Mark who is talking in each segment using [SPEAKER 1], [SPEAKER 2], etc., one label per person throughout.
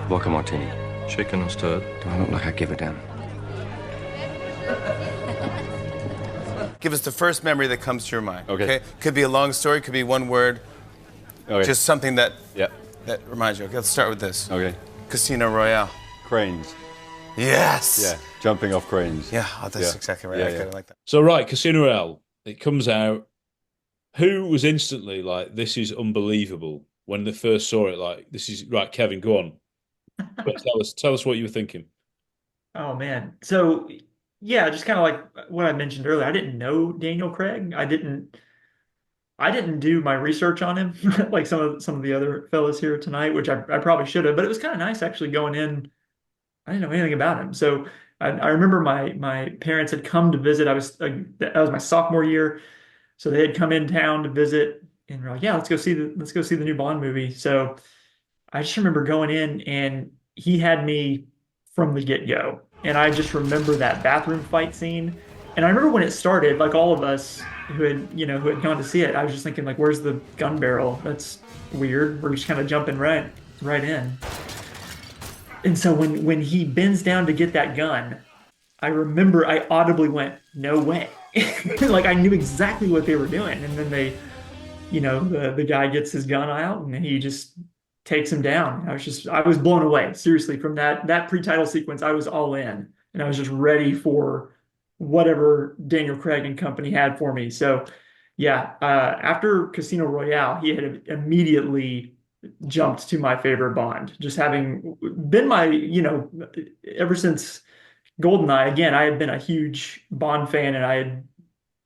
[SPEAKER 1] Vodka martini.
[SPEAKER 2] Chicken and stirred.
[SPEAKER 1] Do I look like I give a damn?
[SPEAKER 3] Give us the first memory that comes to your mind.
[SPEAKER 1] Okay.
[SPEAKER 3] Could be a long story, could be one word,
[SPEAKER 1] Okay.
[SPEAKER 3] just something that
[SPEAKER 1] Yeah.
[SPEAKER 3] that reminds you. Okay, let's start with this.
[SPEAKER 1] Okay.
[SPEAKER 3] Casino Royale.
[SPEAKER 1] Cranes.
[SPEAKER 3] Yes.
[SPEAKER 1] Yeah. Jumping off cranes.
[SPEAKER 3] Yeah, oh, that's
[SPEAKER 1] Yeah.
[SPEAKER 3] exactly right.
[SPEAKER 1] Yeah,
[SPEAKER 3] I
[SPEAKER 1] yeah.
[SPEAKER 3] kind of like that.
[SPEAKER 4] So right, Casino Royale, it comes out. Who was instantly like, this is unbelievable when they first saw it? Like, this is right, Kevin, go on. But tell us what you were thinking.
[SPEAKER 5] Oh man. So yeah, just kind of like what I mentioned earlier. I didn't know Daniel Craig. I didn't do my research on him like some of the other fellas here tonight, which I probably should have, but it was kind of nice actually going in. I didn't know anything about him. So I remember my parents had come to visit. That was my sophomore year. So they had come in town to visit and we're like, yeah, let's go see the new Bond movie. So I just remember going in and he had me from the get-go. And I just remember that bathroom fight scene. And I remember when it started, like all of us who had gone to see it, I was just thinking like, where's the gun barrel? That's weird. We're just kind of jumping right in. And so when he bends down to get that gun, I remember I audibly went, no way. Like I knew exactly what they were doing. And then the guy gets his gun out and he just takes him down. I was blown away. Seriously, from that pre-title sequence, I was all in and I was just ready for whatever Daniel Craig and company had for me. So yeah, after Casino Royale, he had immediately jumped to my favorite Bond. Just having been ever since GoldenEye, again, I had been a huge Bond fan and I had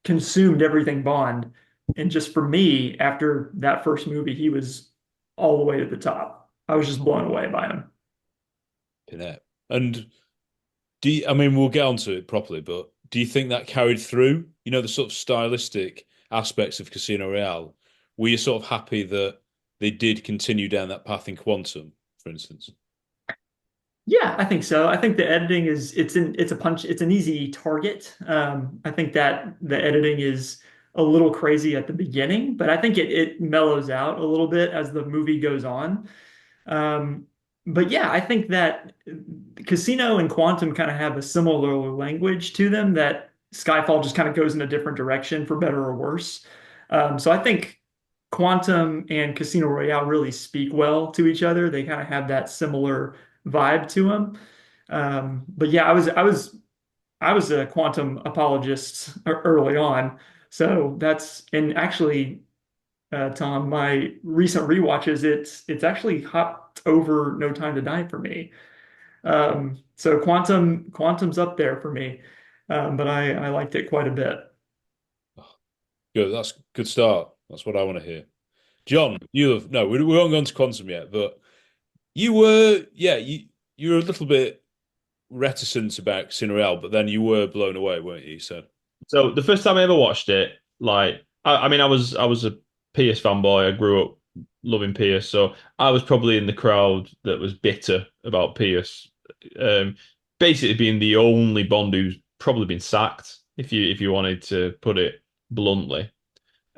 [SPEAKER 5] consumed everything Bond. And just for me, after that first movie, he was all the way to the top. I was just blown away by him.
[SPEAKER 4] Yeah. And I mean, we'll get onto it properly, but do you think that carried through? You know, the sort of stylistic aspects of Casino Royale. Were you sort of happy that they did continue down that path in Quantum, for instance?
[SPEAKER 5] Yeah, I think so. I think the editing it's an easy target. I think that the editing is a little crazy at the beginning, but I think it mellows out a little bit as the movie goes on. Um, but yeah, I think that Casino and Quantum kind of have a similar language to them that Skyfall just kind of goes in a different direction for better or worse. So I think Quantum and Casino Royale really speak well to each other. They kind of have that similar vibe to them. But yeah, I was a Quantum apologist early on. So and actually, Tom, my recent rewatches, it's actually hopped over No Time to Die for me. So Quantum's up there for me, but I liked it quite a bit.
[SPEAKER 4] Good. That's a good start. That's what I want to hear. John, you have no, we won't go into Quantum yet, but you were a little bit reticent about Casino Royale, but then you were blown away, weren't you?
[SPEAKER 2] So the first time I ever watched it, like I mean, I was a Pierce fanboy. I grew up loving Pierce, so I was probably in the crowd that was bitter about Pierce, um, basically being the only Bond who's probably been sacked, if you wanted to put it bluntly.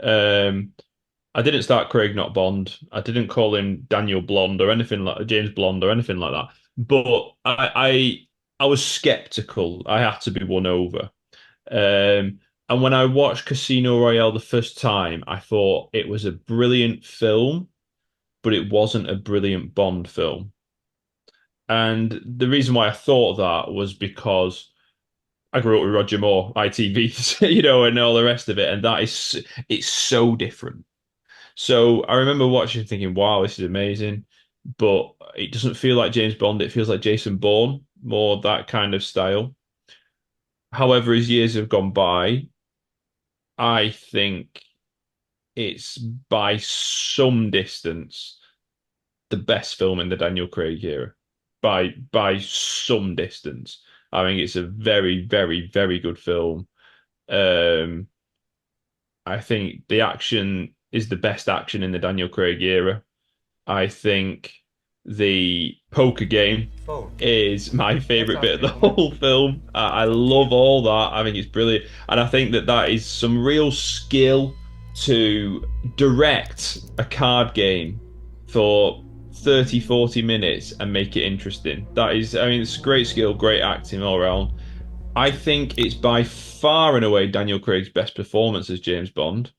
[SPEAKER 2] Um, I didn't start Craig not Bond. I didn't call him Daniel Blonde or anything like James Blonde or anything like that. But I was skeptical. I had to be won over. And when I watched Casino Royale the first time, I thought it was a brilliant film, but it wasn't a brilliant Bond film. And the reason why I thought that was because I grew up with Roger Moore, ITV, and all the rest of it, and it's so different. So I remember watching thinking, wow, this is amazing. But it doesn't feel like James Bond, it feels like Jason Bourne, more that kind of style. However, as years have gone by, I think it's by some distance the best film in the Daniel Craig era. By some distance. I think it's a very, very, very good film. Um, I think the action is the best action in the Daniel Craig era. I think the poker game is my favorite bit of the whole film. I love all that. I think it's brilliant. And I think that is some real skill to direct a card game for 30, 40 minutes and make it interesting. That is, I mean, it's great skill, great acting all around. I think it's by far and away Daniel Craig's best performance as James Bond.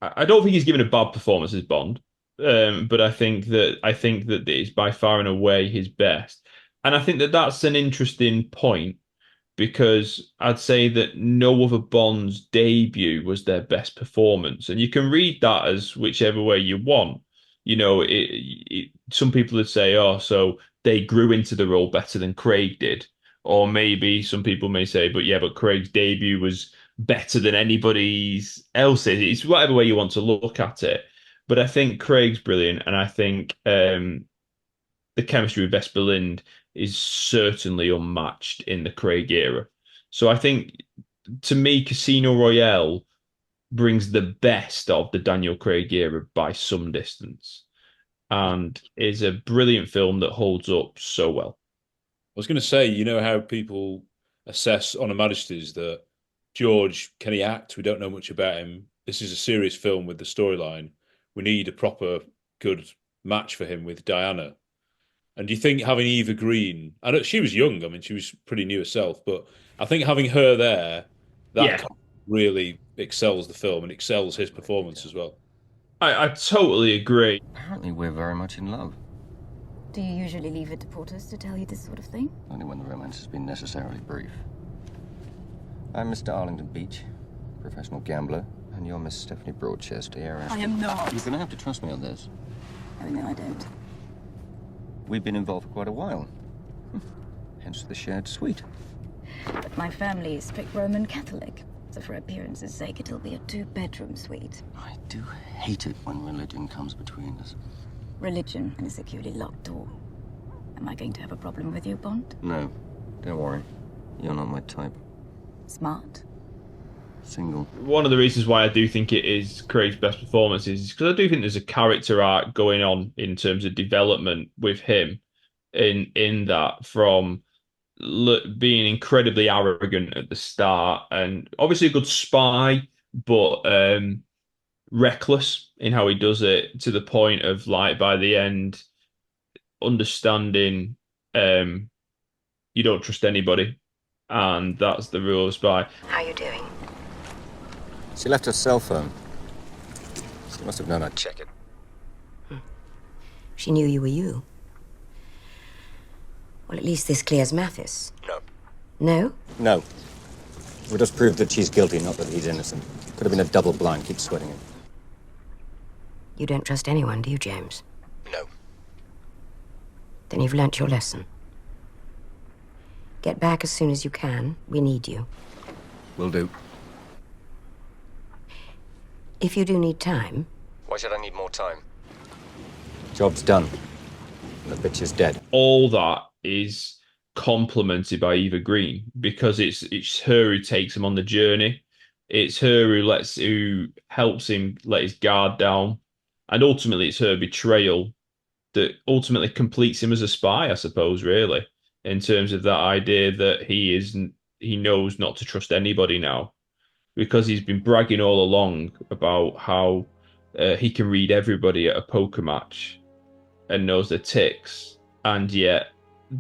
[SPEAKER 2] I don't think he's given a bad performance as Bond, but I think that it's by far and away his best, and I think that that's an interesting point because I'd say that no other Bond's debut was their best performance, and you can read that as whichever way you want. Some people would say, "Oh, so they grew into the role better than Craig did," or maybe some people may say, "But yeah, but Craig's debut was better than anybody else's." It's whatever way you want to look at it, but I think Craig's brilliant, and I think the chemistry with Vesper Lind is certainly unmatched in the Craig era. So I think, to me, Casino Royale brings the best of the Daniel Craig era by some distance, and is a brilliant film that holds up so well.
[SPEAKER 4] I was going to say, you know how people assess On Her Majesty's that George, can he act? We don't know much about him. This is a serious film with the storyline. We need a proper good match for him with Diana. And do you think having Eva Green, I know she was young, I mean, she was pretty new herself, but I think having her there, that
[SPEAKER 2] Yeah,
[SPEAKER 4] really excels the film and excels his performance as well.
[SPEAKER 2] I totally agree.
[SPEAKER 1] Apparently, we're very much in love.
[SPEAKER 6] Do you usually leave it to porters to tell you this sort of thing?
[SPEAKER 1] Only when the romance has been necessarily brief. I'm Mr. Arlington Beach, professional gambler, and you're Miss Stephanie Broadchester, heiress.
[SPEAKER 6] I am not.
[SPEAKER 1] You're going to have to trust me on this.
[SPEAKER 6] Oh, no, I don't.
[SPEAKER 1] We've been involved for quite a while. Hence the shared suite.
[SPEAKER 6] But my family is strict Roman Catholic, so for appearance's sake, it'll be a 2-bedroom suite.
[SPEAKER 1] I do hate it when religion comes between us.
[SPEAKER 6] Religion and a securely locked door. Am I going to have a problem with you, Bond?
[SPEAKER 1] No, don't worry. You're not my type.
[SPEAKER 6] Smart.
[SPEAKER 1] Single.
[SPEAKER 2] One of the reasons why I do think it is Craig's best performance is because I do think there's a character arc going on in terms of development with him in that, from being incredibly arrogant at the start and obviously a good spy, but reckless in how he does it, to the point of, like, by the end, understanding you don't trust anybody, and that's the rule of spy.
[SPEAKER 6] How are you doing?
[SPEAKER 1] She left her cell phone. She must have known I'd check it.
[SPEAKER 7] She knew you were you. Well, at least this clears Mathis.
[SPEAKER 1] No.
[SPEAKER 7] No?
[SPEAKER 1] No. We just proved that she's guilty, not that he's innocent. Could have been a double blind. Keep sweating it.
[SPEAKER 7] You don't trust anyone, do you, James?
[SPEAKER 1] No.
[SPEAKER 7] Then you've learnt your lesson. Get back as soon as you can. We need you.
[SPEAKER 1] Will do.
[SPEAKER 7] If you do need time...
[SPEAKER 1] Why should I need more time? Job's done. And the bitch is dead.
[SPEAKER 2] All that is complemented by Eva Green, because it's her who takes him on the journey. It's her who helps him let his guard down, and ultimately it's her betrayal that ultimately completes him as a spy, I suppose, really, in terms of that idea that he knows not to trust anybody now, because he's been bragging all along about how he can read everybody at a poker match and knows their ticks, and yet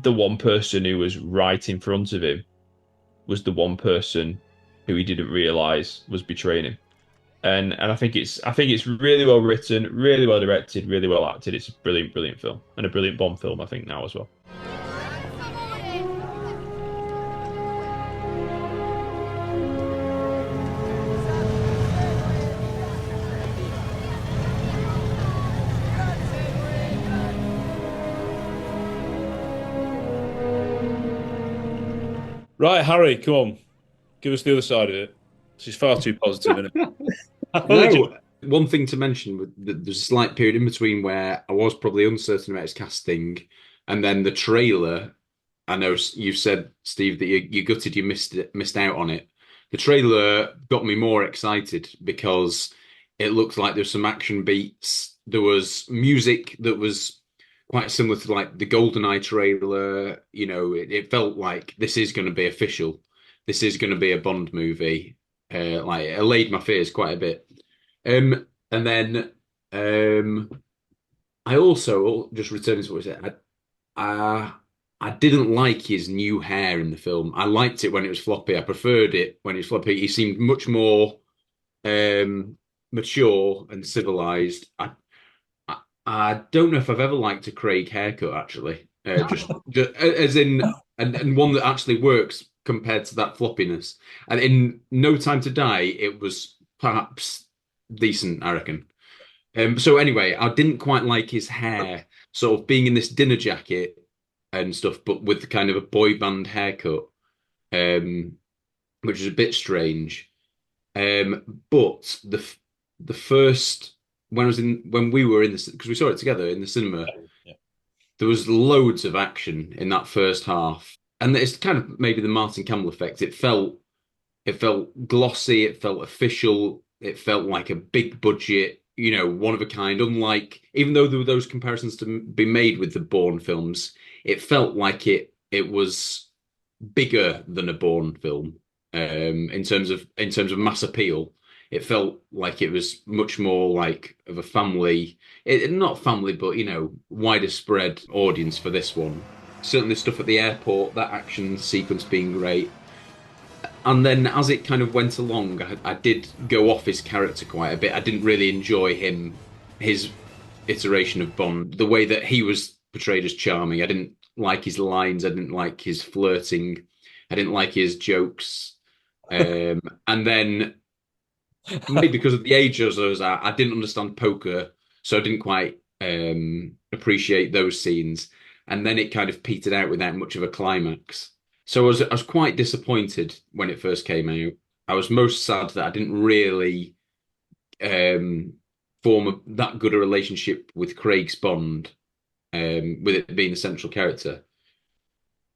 [SPEAKER 2] the one person who was right in front of him was the one person who he didn't realize was betraying him. And I think it's really well written, really well directed, really well acted. It's a brilliant film, and a brilliant Bond film, I think, now as well.
[SPEAKER 4] Right, Harry, come on. Give us the other side of it. This is far too positive, isn't it?
[SPEAKER 8] No, one thing to mention, there's a slight period in between where I was probably uncertain about his casting, and then the trailer. I know you've said, Steve, that you gutted you missed out on it. The trailer got me more excited because it looked like there's some action beats. There was music that was quite similar to like the GoldenEye trailer. You know, it felt like this is going to be official. This is going to be a Bond movie. Like, it allayed my fears quite a bit. And then I also, just returning to what I said, I didn't like his new hair in the film. I liked it when it was floppy. I preferred it when it was floppy. He seemed much more mature and civilized. I don't know if I've ever liked a Craig haircut actually. Just as in, and one that actually works compared to that floppiness. And in No Time to Die, it was perhaps decent, I reckon. So anyway, I didn't quite like his hair, sort of being in this dinner jacket and stuff, but with kind of a boy band haircut, um, which is a bit strange. But the first when we were in the because we saw it together in the cinema,
[SPEAKER 4] Yeah.
[SPEAKER 8] there was loads of action in that first half, and it's kind of maybe the Martin Campbell effect. It felt glossy, it felt official, it felt like a big budget, one of a kind. Unlike, even though there were those comparisons to be made with the Bourne films, it felt like it was bigger than a Bourne film, in terms of mass appeal. It felt like it was much more like of a family, not family, but wider spread audience for this one. Certainly, stuff at the airport, that action sequence being great. And then as it kind of went along, I did go off his character quite a bit. I didn't really enjoy his iteration of Bond, the way that he was portrayed as charming. I didn't like his lines. I didn't like his flirting. I didn't like his jokes. And then maybe because of the age I was at, I didn't understand poker, so I didn't quite appreciate those scenes. And then it kind of petered out without much of a climax. So I was quite disappointed when it first came out. I was most sad that I didn't really form that good a relationship with Craig's Bond, with it being the central character.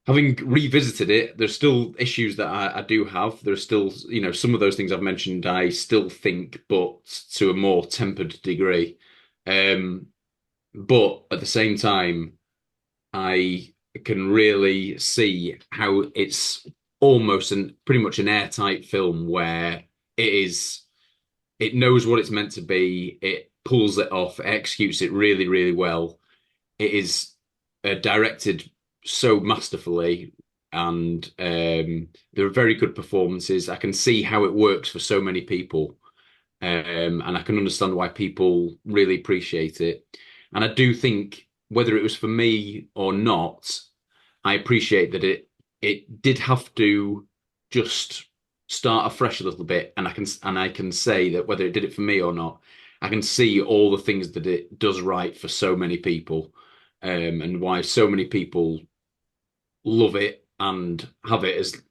[SPEAKER 8] Having revisited it, there's still issues that I do have. There's still, some of those things I've mentioned, I still think, but to a more tempered degree. But at the same time, I can really see how it's almost pretty much an airtight film where it knows what it's meant to be. It pulls it off, executes it really, really well. It is directed so masterfully, and there are very good performances. I can see how it works for so many people, and I can understand why people really appreciate it. And I do think, whether it was for me or not, I appreciate that it did have to just start afresh a little bit, and I can say that whether it did it for me or not, I can see all the things that it does right for so many people, and why so many people love it and have it as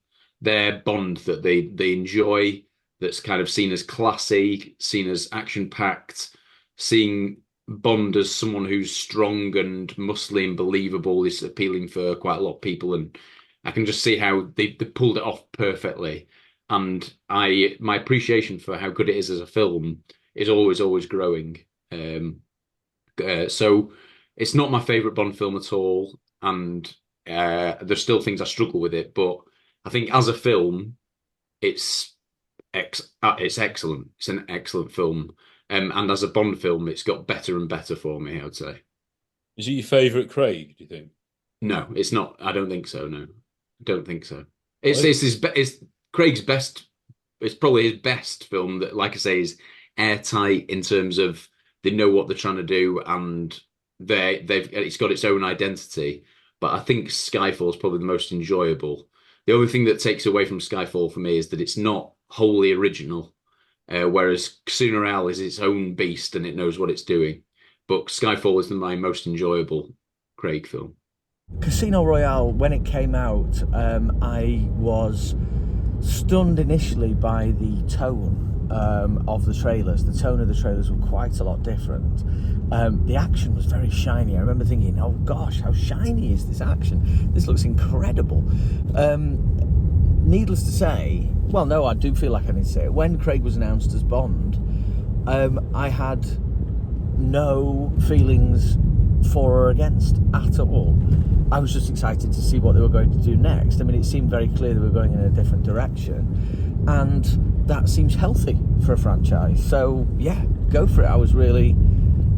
[SPEAKER 8] their Bond that they enjoy. That's kind of seen as classy, seen as action packed, seeing Bond as someone who's strong and muscly and believable is appealing for quite a lot of people, and I can just see how they pulled it off perfectly. And my appreciation for how good it is as a film is always growing. So it's not my favorite Bond film at all, and there's still things I struggle with it. But I think as a film, it's excellent. It's an excellent film. And as a Bond film, it's got better and better for me, I would say.
[SPEAKER 4] Is it your favourite Craig, do you think?
[SPEAKER 8] No, it's not. I don't think so. No, I don't think so. It's Craig's best. It's probably his best film that, like I say, is airtight in terms of they know what they're trying to do, and it's got its own identity. But I think Skyfall is probably the most enjoyable. The only thing that takes away from Skyfall for me is that it's not wholly original, whereas Casino Royale is its own beast and it knows what it's doing. But Skyfall is my most enjoyable Craig film.
[SPEAKER 9] Casino Royale, when it came out, I was stunned initially by the tone of the trailers. The tone of the trailers were quite a lot different. The action was very shiny. I remember thinking, oh gosh, how shiny is this action? This looks incredible. Needless to say, well, no, I do feel like I need to say it. When Craig was announced as Bond, I had no feelings for or against at all. I was just excited to see what they were going to do next. I mean, it seemed very clear they were going in a different direction, and that seems healthy for a franchise. So yeah, go for it. I was really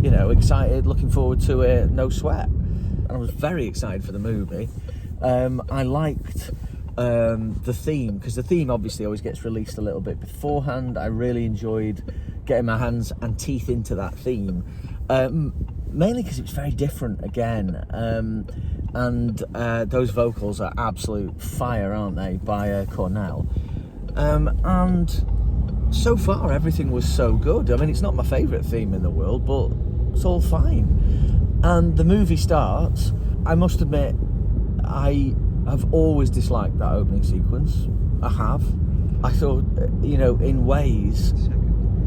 [SPEAKER 9] you know, excited, looking forward to it, no sweat. And I was very excited for the movie. I liked the theme, because the theme obviously always gets released a little bit beforehand. I really enjoyed getting my hands and teeth into that theme, mainly because it was very different again. And those vocals are absolute fire, aren't they, by Cornell. And so far everything was so good. I mean, it's not my favourite theme in the world, but it's all fine. And the movie starts. I must admit, I have always disliked that opening sequence. I have. I thought, you know, in ways,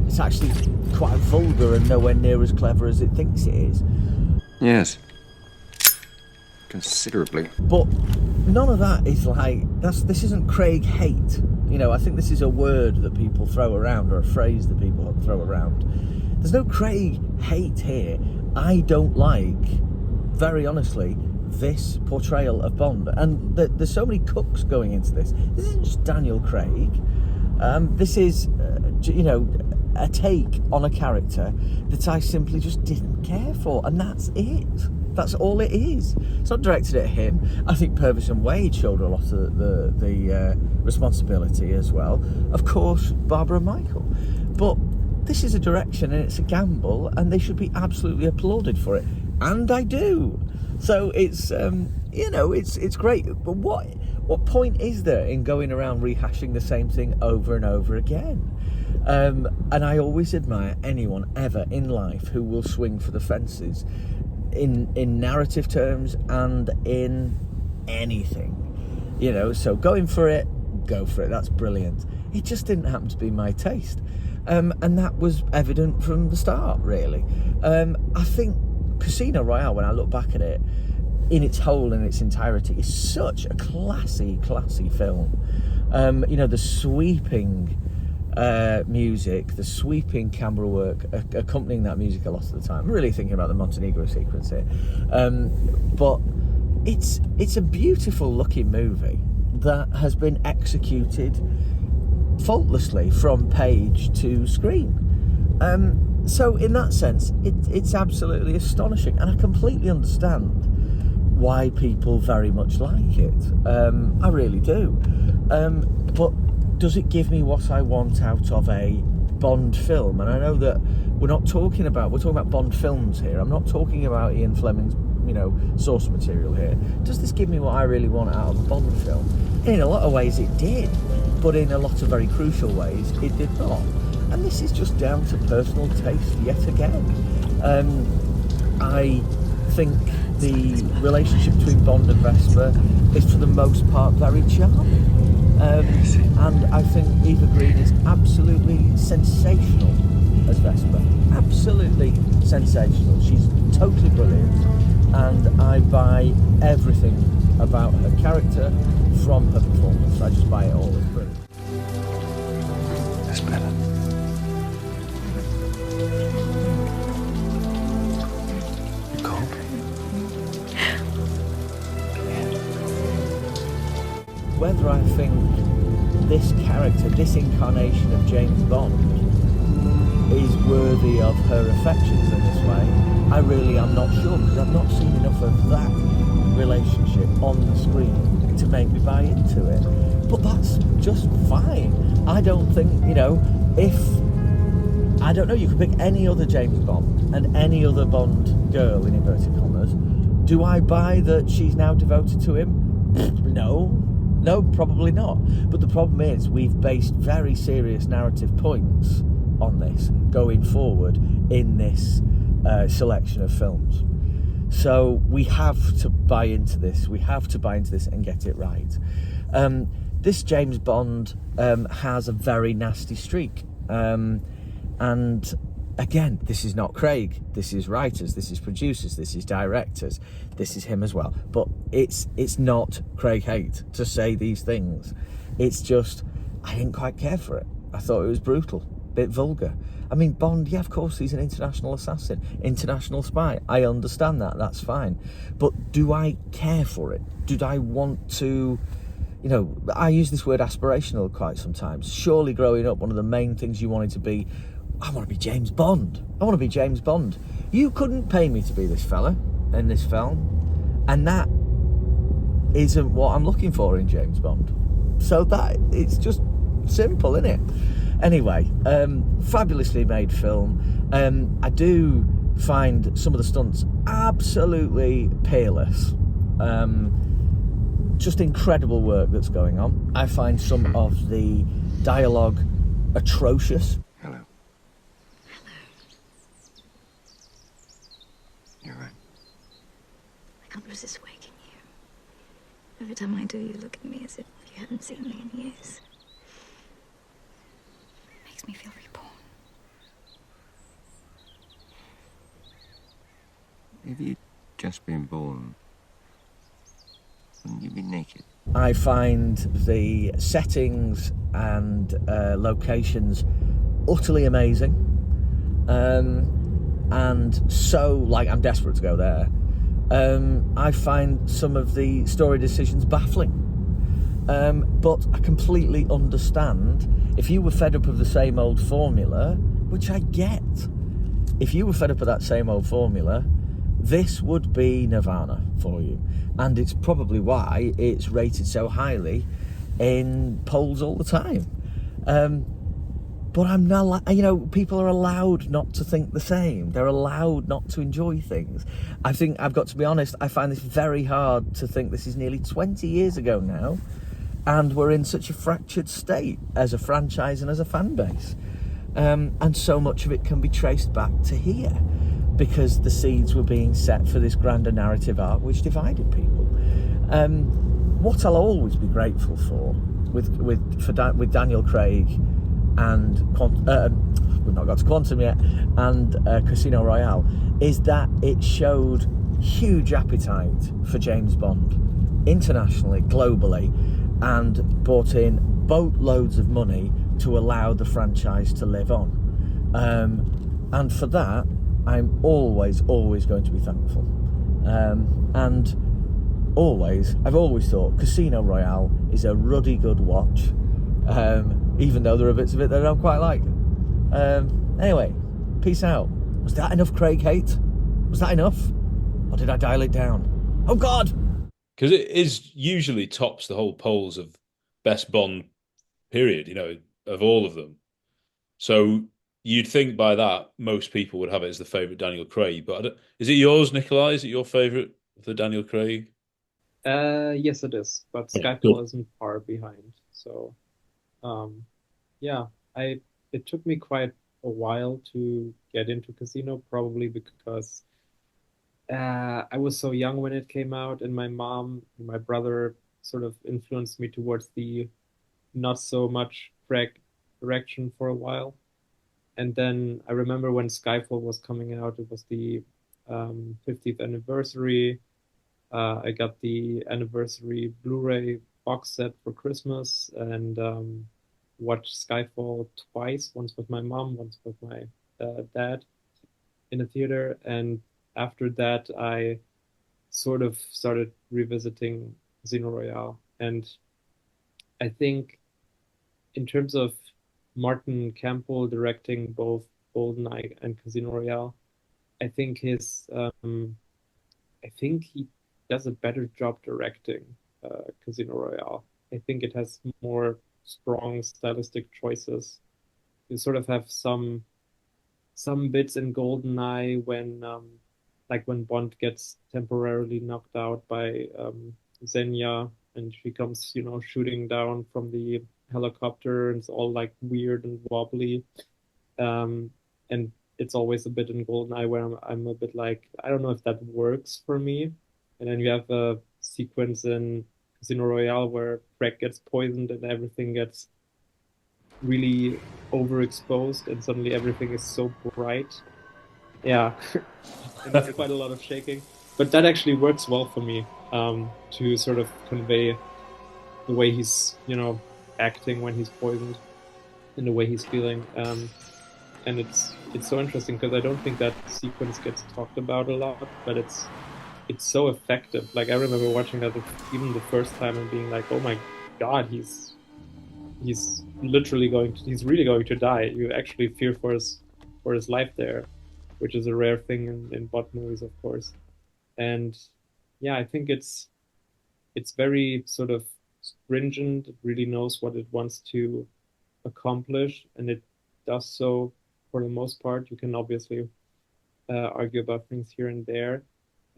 [SPEAKER 9] it's actually quite vulgar and nowhere near as clever as it thinks it is.
[SPEAKER 1] Yes. Considerably.
[SPEAKER 9] But none of that is like, this isn't Craig hate. You know, I think this is a word that people throw around, or a phrase that people throw around. There's no Craig hate here. I don't like, very honestly, this portrayal of Bond. And there's so many cooks going into this. This isn't just Daniel Craig. This is, you know, a take on a character that I simply just didn't care for. And that's it. That's all it is. It's not directed at him. I think Purvis and Wade showed a lot of the responsibility as well. Of course, Barbara and Michael. But this is a direction and it's a gamble, and they should be absolutely applauded for it. And I do. So it's, you know, it's great. But what point is there in going around rehashing the same thing over and over again? And I always admire anyone ever in life who will swing for the fences in narrative terms and in anything, you know. So going for it, go for it. That's brilliant. It just didn't happen to be my taste, and that was evident from the start, really. I think Casino Royale, when I look back at it in its whole, in its entirety, is such a classy film. You know, the sweeping music, the sweeping camera work accompanying that music a lot of the time. I'm really thinking about the Montenegro sequence here. But it's a beautiful looking movie that has been executed faultlessly from page to screen. So in that sense, it's absolutely astonishing, and I completely understand why people very much like it. I really do. But does it give me what I want out of a Bond film? And I know that we're talking about Bond films here. I'm not talking about Ian Fleming's, you know, source material here. Does this give me what I really want out of a Bond film? In a lot of ways it did, but in a lot of very crucial ways it did not. And this is just down to personal taste yet again. I think the relationship between Bond and Vesper is for the most part very charming. And I think Eva Green is absolutely sensational as Vesper. Absolutely sensational. She's totally brilliant. And I buy everything about her character from her performance. I just buy it all. It's brilliant.
[SPEAKER 1] That's better. You cold?
[SPEAKER 9] Whether I think this character, this incarnation of James Bond, is worthy of her affections in this way, I really am not sure, because I've not seen enough of that relationship on the screen to make me buy into it. But that's just fine. I don't think, you know, I don't know, you could pick any other James Bond and any other Bond girl, in inverted commas. Do I buy that she's now devoted to him? No, probably not. But the problem is, we've based very serious narrative points on this going forward in this selection of films. So we have to buy into this. We have to buy into this and get it right. This James Bond has a very nasty streak. And again, this is not Craig. This is writers, this is producers, this is directors, this is him as well. But it's not Craig hate to say these things. It's just, I didn't quite care for it. I thought it was brutal, a bit vulgar. I mean, Bond, yeah, of course, he's an international assassin, international spy. I understand that, that's fine. But do I care for it? Did I want to, you know, I use this word aspirational quite sometimes. Surely growing up, one of the main things you wanted to be I want to be James Bond. I want to be James Bond. You couldn't pay me to be this fella in this film, and that isn't what I'm looking for in James Bond. So that it's just simple, isn't it? Anyway, fabulously made film. I do find some of the stunts absolutely peerless. Just incredible work that's going on. I find some of the dialogue atrocious.
[SPEAKER 1] Hello. You're right.
[SPEAKER 6] I can't resist waking you. Every time I do, you look at me as if you haven't seen me in years. It makes me feel reborn.
[SPEAKER 1] If you'd just been born, wouldn't you be naked?
[SPEAKER 9] I find the settings and locations utterly amazing, and so like I'm desperate to go there. I find some of the story decisions baffling, but I completely understand if you were fed up of the same old formula, which I get. If you were fed up of that same old formula, this would be Nirvana for you, and it's probably why it's rated so highly in polls all the time. But I'm not, people are allowed not to think the same. They're allowed not to enjoy things. I think I've got to be honest, I find this very hard to think this is nearly 20 years ago now, and we're in such a fractured state as a franchise and as a fan base. And so much of it can be traced back to here, because the seeds were being set for this grander narrative arc which divided people. What I'll always be grateful for with Daniel Craig and we've not got to Quantum yet, and Casino Royale, is that it showed huge appetite for James Bond internationally, globally, and brought in boatloads of money to allow the franchise to live on. And for that, I'm always going to be thankful. And I've always thought Casino Royale is a ruddy good watch, even though there are bits of it that I don't quite like. Anyway, peace out. Was that enough Craig hate? Was that enough? Or did I dial it down? Oh God!
[SPEAKER 4] Because it is usually tops the whole polls of best Bond period, of all of them. So you'd think by that most people would have it as the favourite Daniel Craig. But is it yours, Nikolai? Is it your favourite of the Daniel Craig?
[SPEAKER 10] Yes, it is. But Skyfall isn't far behind. So, it took me quite a while to get into Casino, probably because I was so young when it came out, and my mom and my brother sort of influenced me towards the not so much Craig direction for a while. And then I remember when Skyfall was coming out, it was the 50th anniversary. I got the anniversary Blu-ray box set for Christmas, and watched Skyfall twice, once with my mom, once with my dad in a theater. And after that, I sort of started revisiting Casino Royale. And I think in terms of Martin Campbell directing both GoldenEye and Casino Royale, I think he does a better job directing Casino Royale. I think it has more strong stylistic choices. You sort of have some bits in GoldenEye when when Bond gets temporarily knocked out by Xenia, and she comes, shooting down from the helicopter, and it's all like weird and wobbly. And it's always a bit in GoldenEye where I'm a bit like, I don't know if that works for me. And then you have a sequence in Casino Royale where Craig gets poisoned and everything gets really overexposed, and suddenly everything is so bright. Yeah, and there's quite a lot of shaking. But that actually works well for me to sort of convey the way he's, acting when he's poisoned and the way he's feeling. And it's so interesting because I don't think that sequence gets talked about a lot, but it's so effective. Like I remember watching that even the first time and being like, oh my God, he's really going to die. You actually fear for his for his life there, which is a rare thing in Bond movies, of course. And yeah, I think it's very sort of stringent. It really knows what it wants to accomplish, and it does so for the most part. You can obviously argue about things here and there.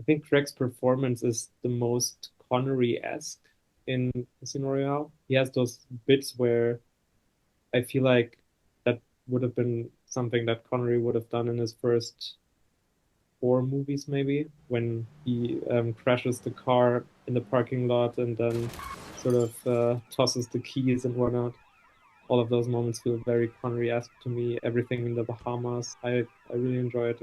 [SPEAKER 10] I think Craig's performance is the most Connery-esque in Casino Royale. He has those bits where I feel like that would have been something that Connery would have done in his first 4 movies, maybe, when he crashes the car in the parking lot and then sort of tosses the keys and whatnot. All of those moments feel very Connery-esque to me. Everything in the Bahamas, I really enjoy it.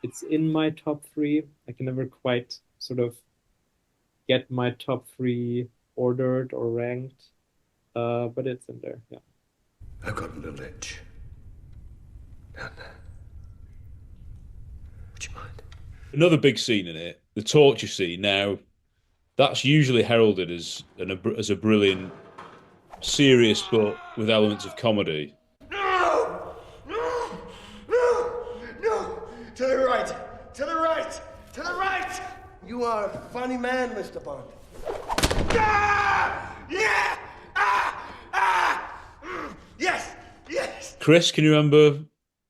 [SPEAKER 10] It's in my top 3. I can never quite sort of get my top 3 ordered or ranked, but it's in there. Yeah.
[SPEAKER 11] I've got a little itch. Down there. Would you mind?
[SPEAKER 4] Another big scene in it, the torture scene. Now, that's usually heralded as a brilliant, serious but with elements of comedy.
[SPEAKER 11] No! No! No! No! To the right! To the right! To the right! You are a funny man, Mr. Bond. Ah! Yeah! Ah! Ah! Yes! Yes!
[SPEAKER 4] Chris, can you remember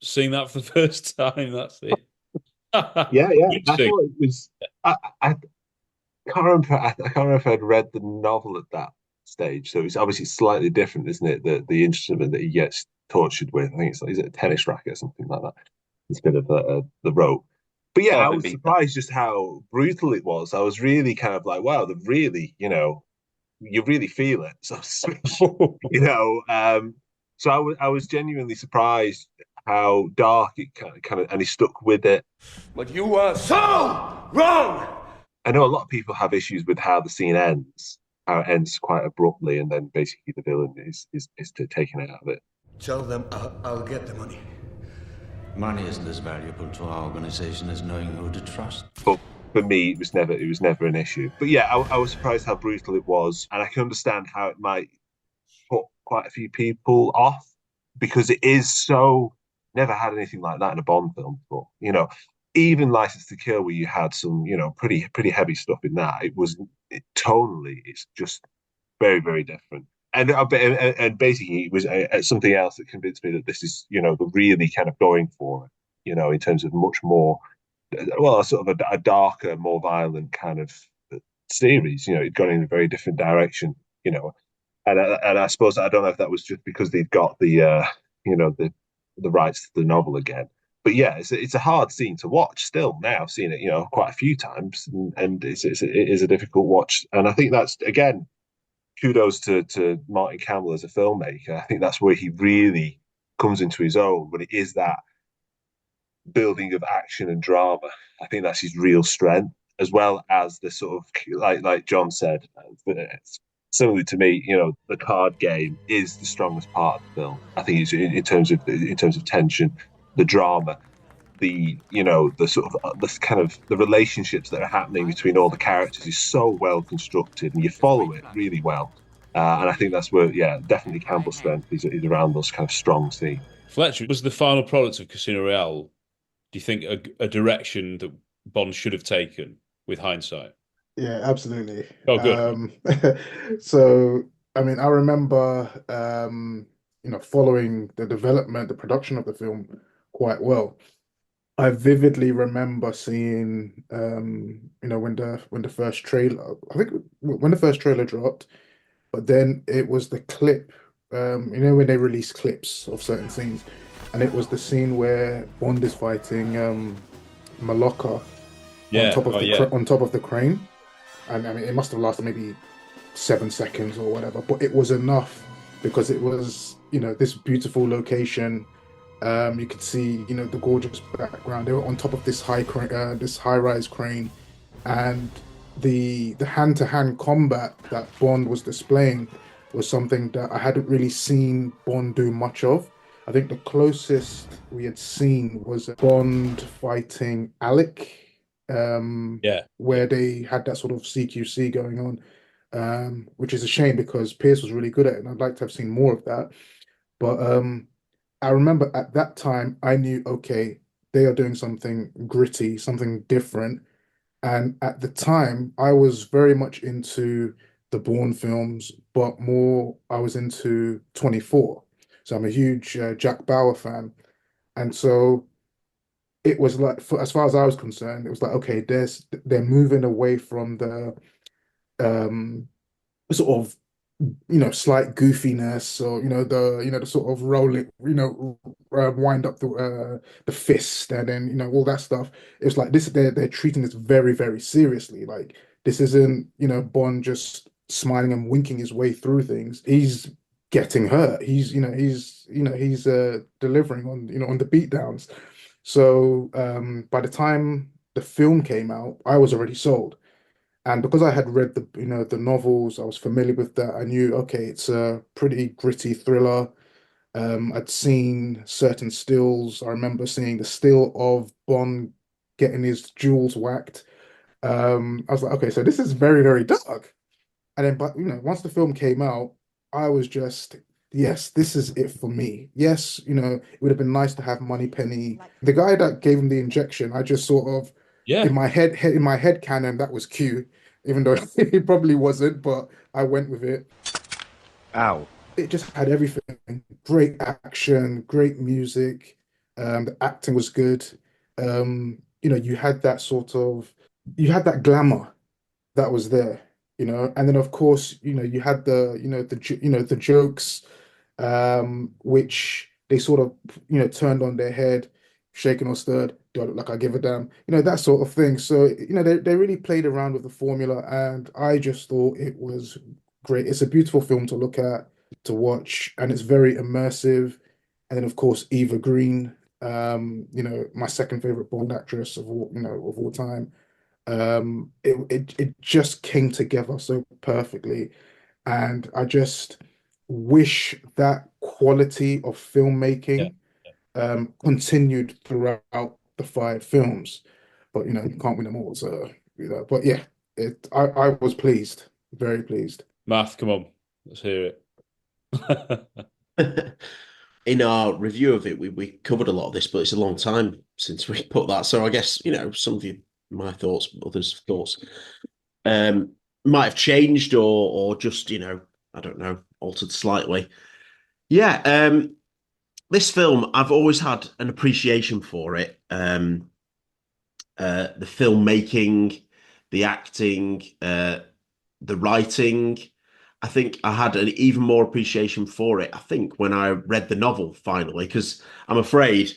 [SPEAKER 4] seeing that for the first time? That's it.
[SPEAKER 12] Yeah. I thought it was. I can't remember. I can't remember if I'd read the novel at that stage. So it's obviously slightly different, isn't it? The instrument that he gets tortured with. I think it's like, is it a tennis racket or something like that? Instead of the rope. But yeah, I was surprised just how brutal it was. I was really kind of like, wow, they really, you really feel it. So, so I was genuinely surprised how dark it kind of, and he stuck with it.
[SPEAKER 11] But you are so wrong!
[SPEAKER 12] I know a lot of people have issues with how the scene ends, how it ends quite abruptly, and then basically the villain is taken out of it.
[SPEAKER 11] Tell them I'll get the money.
[SPEAKER 13] Money isn't as valuable to our organization as knowing who to trust.
[SPEAKER 12] But for me, it was never an issue. But yeah, I was surprised how brutal it was, and I can understand how it might put quite a few people off because it is so. Never had anything like that in a Bond film before. Even License to Kill, where you had some, pretty heavy stuff in that. Tonally, it's just very, very different. And basically, it was something else that convinced me that this is, they're really kind of going for it, in terms of much more, well, sort of a darker, more violent kind of series. It gone in a very different direction, And I suppose I don't know if that was just because they'd got the rights to the novel again. But yeah, it's a hard scene to watch still now. I've seen it, quite a few times, and it is a difficult watch. And I think that's, again, kudos to Martin Campbell as a filmmaker. I think that's where he really comes into his own, when it is that building of action and drama. I think that's his real strength, as well as the sort of, like John said, similarly to me, the card game is the strongest part of the film. I think it's in terms of tension, the drama, the sort of the kind of the relationships that are happening between all the characters is so well constructed, and you follow it really well. And I think that's where, definitely Campbell's strength is around those kind of strong scenes.
[SPEAKER 4] Fletcher, was the final product of Casino Royale, do you think, a direction that Bond should have taken with hindsight?
[SPEAKER 14] Yeah, absolutely.
[SPEAKER 4] Oh, good.
[SPEAKER 14] So, I mean, I remember, following the development, the production of the film quite well. I vividly remember seeing, when the first trailer, I think when the first trailer dropped, but then it was the clip, when they release clips of certain scenes, and it was the scene where Bond is fighting Malacca on top of the crane. And I mean, it must have lasted maybe 7 seconds or whatever, but it was enough because it was, this beautiful location. You could see, the gorgeous background. They were on top of this high-rise crane, and the hand-to-hand combat that Bond was displaying was something that I hadn't really seen Bond do much of. I think the closest we had seen was Bond fighting Alec. Where they had that sort of CQC going on, which is a shame because Pierce was really good at it, and I'd like to have seen more of that. But I remember at that time I knew, okay, they are doing something gritty, something different. And at the time, I was very much into the Bourne films, but more I was into 24. So I'm a huge Jack Bauer fan. And so it was like, for, as far as I was concerned, it was like, okay, they're moving away from the um, sort of slight goofiness, or the sort of roll it, wind up the fist, and then all that stuff. It's like this, they're treating this very, very seriously. Like, this isn't Bond just smiling and winking his way through things. He's getting hurt. He's delivering on the beatdowns. So by the time the film came out, I was already sold. And because I had read the novels, I was familiar with that. I knew, okay, it's a pretty gritty thriller. I'd seen certain stills. I remember seeing the still of Bond getting his jewels whacked. I was like, okay, so this is very, very dark. And then, but once the film came out, I was just, yes, this is it for me. Yes, it would have been nice to have Moneypenny. The guy that gave him the injection, I just sort of,
[SPEAKER 4] Yeah.
[SPEAKER 14] in my head canon, that was Q, even though he probably wasn't, but I went with it.
[SPEAKER 1] Ow.
[SPEAKER 14] It just had everything. Great action, great music. The acting was good. You had that you had that glamour that was there, and then of course, you had the jokes, which they sort of, turned on their head, shaken or stirred, do I look like I give a damn, that sort of thing. So, they really played around with the formula, and I just thought it was great. It's a beautiful film to look at, to watch, and it's very immersive. And then, of course, Eva Green, my second favorite Bond actress of all time. It just came together so perfectly, and I just wish that quality of
[SPEAKER 4] Yeah.
[SPEAKER 14] filmmaking continued throughout the five films. But you can't win them all, so but yeah, I was pleased, very pleased.
[SPEAKER 4] Math, come on, let's hear it.
[SPEAKER 15] In our review of it, we covered a lot of this, but it's a long time since we put that. So I guess, some of my thoughts, others' thoughts, might have changed or just, I don't know, altered slightly. Yeah, this film, I've always had an appreciation for it. The filmmaking, the acting, the writing. I think I had an even more appreciation for it, I think, when I read the novel finally, because I'm afraid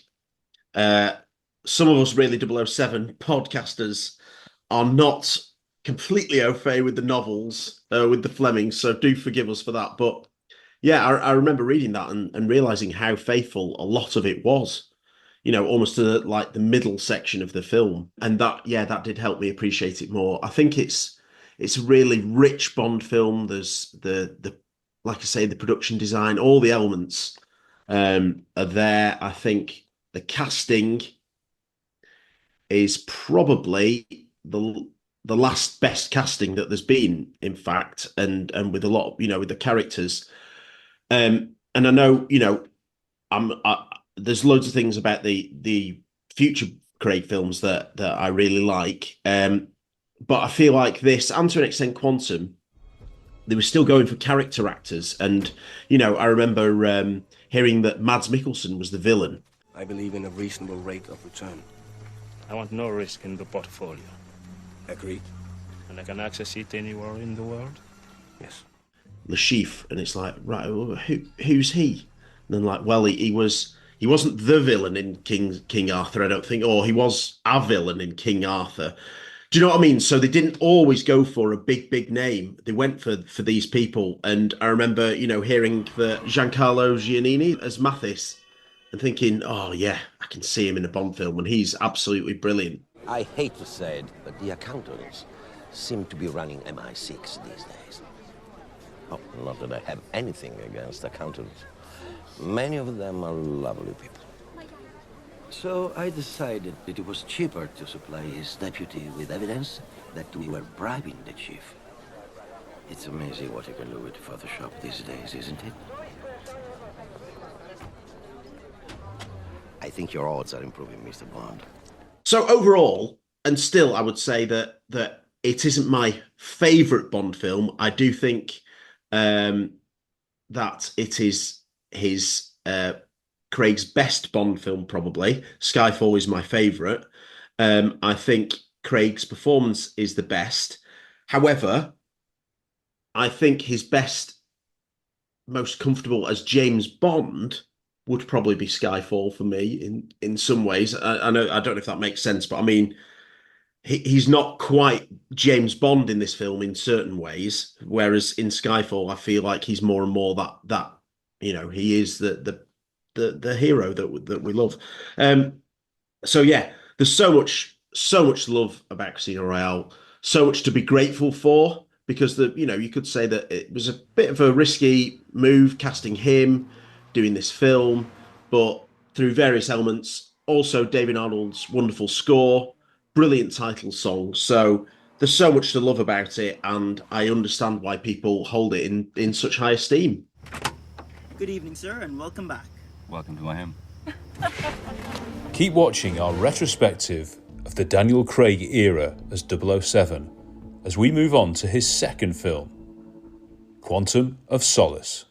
[SPEAKER 15] some of us really 007 podcasters are not completely au fait with the novels, with the Flemings, so do forgive us for that. But yeah, I remember reading that and realizing how faithful a lot of it was, almost to like the middle section of the film. And that did help me appreciate it more. I think it's a really rich Bond film. There's the like I say, the production design, all the elements are there. I think the casting is probably the last best casting that there's been, in fact, and with a lot, with the characters. And I know, there's loads of things about the future Craig films that I really like. But I feel like this, and to an extent, Quantum, they were still going for character actors. And, I remember hearing that Mads Mikkelsen was the villain.
[SPEAKER 13] I believe in a reasonable rate of return.
[SPEAKER 16] I want no risk in the portfolio.
[SPEAKER 13] Agreed.
[SPEAKER 16] And I can access it anywhere in the world?
[SPEAKER 13] Yes.
[SPEAKER 15] Le Chiffre, and it's like, right, who's he? And then like, well, he wasn't the villain in King Arthur, I don't think, or he was a villain in King Arthur. Do you know what I mean? So they didn't always go for a big name. They went for these people. And I remember, hearing the Giancarlo Giannini as Mathis and thinking, oh yeah, I can see him in a Bond film, and he's absolutely brilliant.
[SPEAKER 17] I hate to say it, but the accountants seem to be running MI6 these days. Oh, not that I have anything against accountants. Many of them are lovely people. So I decided that it was cheaper to supply his deputy with evidence that we were bribing the chief. It's amazing what you can do with Photoshop these days, isn't it? think your odds are improving, Mr. Bond.
[SPEAKER 15] So overall, and still, I would say that it isn't my favourite Bond film. I do think that it is his Craig's best Bond film, probably. Skyfall is my favourite. I think Craig's performance is the best. However, I think his best, most comfortable as James Bond would probably be Skyfall for me in some ways. I know, I don't know if that makes sense, but I mean, he's not quite James Bond in this film in certain ways, whereas in Skyfall, I feel like he's more and more that he is the hero that we love. So yeah, there's so much love about Casino Royale, so much to be grateful for, because you could say that it was a bit of a risky move casting him, doing this film, but through various elements, also David Arnold's wonderful score, brilliant title song. So there's so much to love about it, and I understand why people hold it in such high esteem.
[SPEAKER 18] Good evening, sir, and welcome back.
[SPEAKER 19] Welcome to my home.
[SPEAKER 4] Keep watching our retrospective of the Daniel Craig era as 007 as we move on to his second film, Quantum of Solace.